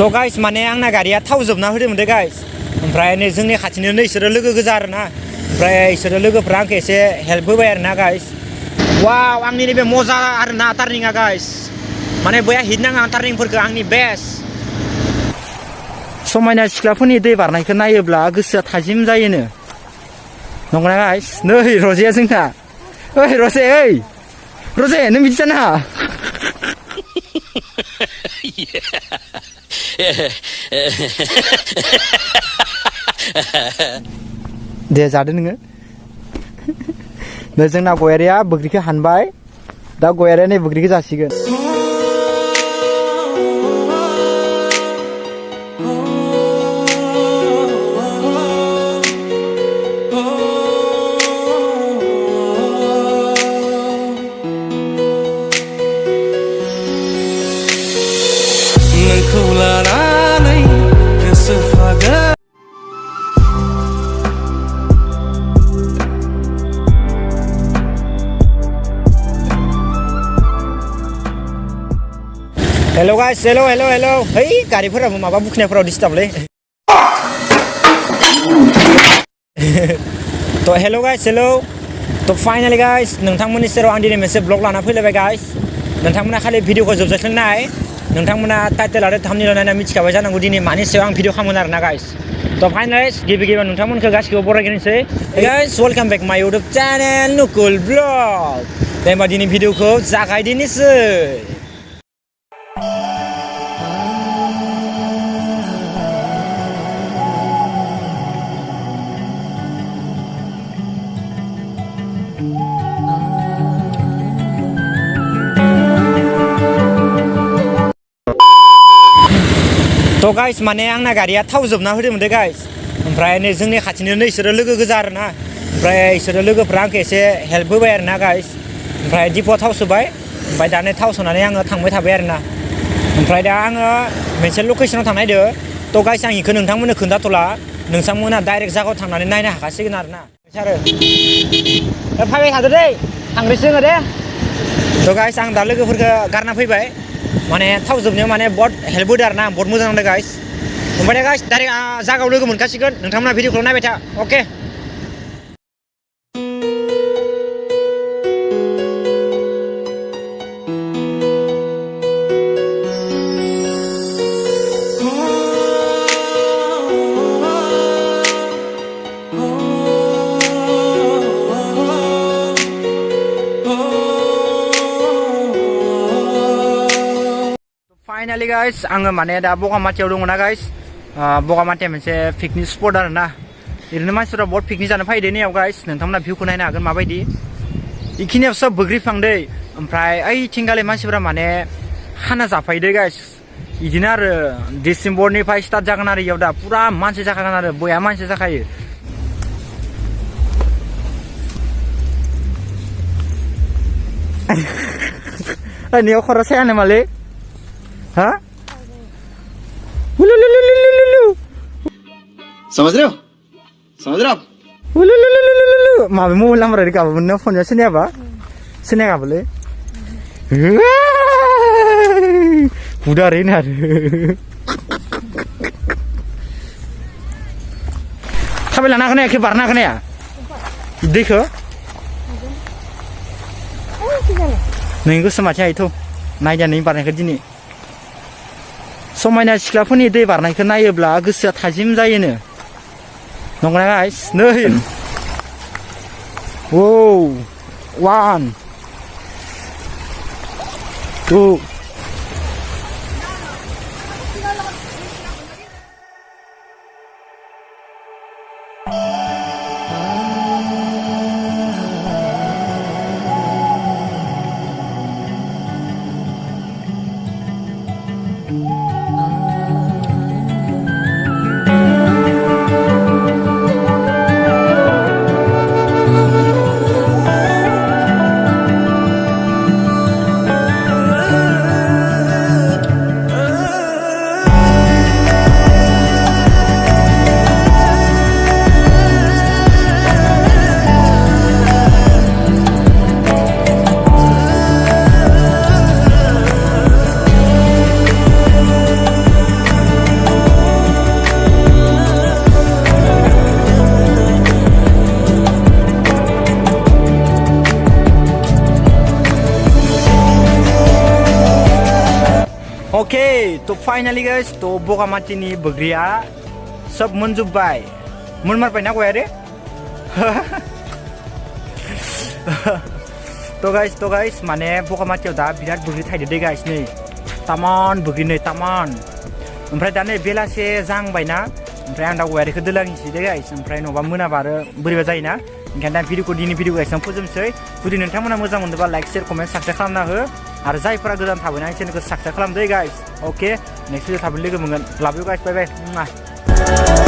तो गाइस माने आंना गारिया थाव जोबना होदोंमोन दे गाइस ओमफ्राय नै जोंनि खाथिनो इसोरो लोगो गोजा आरोना ओमफ्राय इसोरो लोगोफ्रा आंखौ एसे हेल्प होबाय आरोना गाइस वाव आंनि नैबे मजा आरोना टार्निंआ गाइस माने बया हिट नाङा टार्निंफोरखौ आंनि बेस्ट समायना सिख्लाफोरनि दै बारनायखौ नायोब्ला गोसोआ थाजिम जायोनो नंगौना गाइस नै रजेया जोंना ओइ रजे नों बिदि जाना दे जादो नोङो नै जोंना गयारिया बोग्रिखौ हानबाय दा गयारिया नै बोग्रिखौ जासिगोन हेलो गाइस हेलो है गारिफोराबो माबा बुखिनायफोराव डिस्टार्बलै तो हेलो गाइस तो फाइनली गाइस नोंथांमोननि सेराव आं दिनै मोनसे ब्लग लाना फैलायबाय गाइस नोंथांमोना खालि भिडिअखौ जोबजासिम नाय नोंथांमोना टाइटेल आरो थाम्बनेइल नायना मिथिखाबाय जानांगौ दिनै मानि सायाव आं भिडिअ खालामगोन आरोना गाइस तो फाइनली गिबि नोंथांमोनखौ गासिखौबो बरायग्रोनोसै गाइस वेलकाम बेक माय इउट्युब चेनेल नुकुल ब्लग दे होमबा दिनै भिडिअखौ जागायदिनोसै तो गाइस माने आंना गारिया थाव जोबना होदोंमोन दे गाइस ओमफ्राय नै जोंनि खाथिनो इसोरो लोगो गोजा आरोना ओमफ्राय इसोरो लोगोफ्रा आंखौ एसे हेल्प होबाय आरोना गाइस ओमफ्राय दिपुआव थाव सोबाय ओमफ्राय दा नै थाव सोनानै आङो थांबाय थाबाय आरोना ओमफ्राय दा आङो मोनसे लकेसनाव थांनायदो तो गाइस आं इखौ नोंथांमोननो खोन्थाथ'ला नोंथांमोना डाइरेक्ट जायगायाव थांनानै नायनो हाखासिगोन आरोना आरो फैबाय थादो दै थांग्रोसै जोङो दे तो गाइस आं दा लोगोफोरखौ गारना फैबाय माने थाव जोबनायाव माने बहुत हेल्प होदो आरोना बहुत मोजां नांदो गाइस ओमफ्राय दा गाइस डाइरेक्ट जायगायाव लोगो मोनखासिगोन नोंथांमोना भिडिअखौ नायबाय था अके फाइनाली गाइस आङो माने दा बगामातियाव दङ ना गाइस बगामातिया मोनसे पिकनिक स्पट आरोना ओरैनो मानसिफोरा बहुत पिकनिक जानो फैदो नैयाव गाइस नोंथांमोना भिउखौ नायनो हागोन माबायदि इखिनियाव सब बोग्रिफां दै ओमफ्राय ओइथिंगालि मानसिफोरा माने खाना जाफैदो गाइस बिदिनो आरो डिसेम्बरनिफ्राय स्टार्ट जागोन आरो इयाव दा पुरा मानसि जाखागोन आरो बया मानसि जाखायो नैयाव खर' साया नामालै हाँ? समझ रहे हो आप? माबे मबाइल नाम्बार गाबो नों फनजों सिनायाबोलै हुदा ओरैनो आरो थाबाय लाना हागोन एखे बारनो हागोन या दैखौ नों गोसो माथो हायोथ' नायदा नों बारनायखौ दिनै समायना सिख्लाफोरनि दै बारनायखौ नायोब्ला गोसोआ थाजिम जायोनो नंगौना गाइस नै औ 1 2 तो फाइनाली गाइस तो बगामातिनि बोग्रिया सब मोनजोब्बाय मोनमारबायना गया रे तो गाइस माने बगामातियाव दा बिराद बोग्रि थाइदो दे गाइस नै तामान बोग्रि नै तामान ओमफ्राय दा नै बेलासे जांबायना ओमफ्राय आं दा गयारिखौ दोलांनिसै दे गाइस ओमफ्राय नङाबा मोनाबा आरो बोरैबा जायोना ओंखायनो दा भिडिअखौ दिनै भिडिअखौ एसेबां फोजोबनोसै जुदि नोंथांमोना मोजां मोनदोंबा लाइक शेयार कमेन्ट साबस्क्राइब खालामना हो आरो जायफोरा गोदान थाबायना चेनेलखौ साबस्क्राइब खालामदो गाइस अके नेक्स्ट भिडिअ थाबै लोगो मोनगोन लाभ इउ गाइस बाय बाय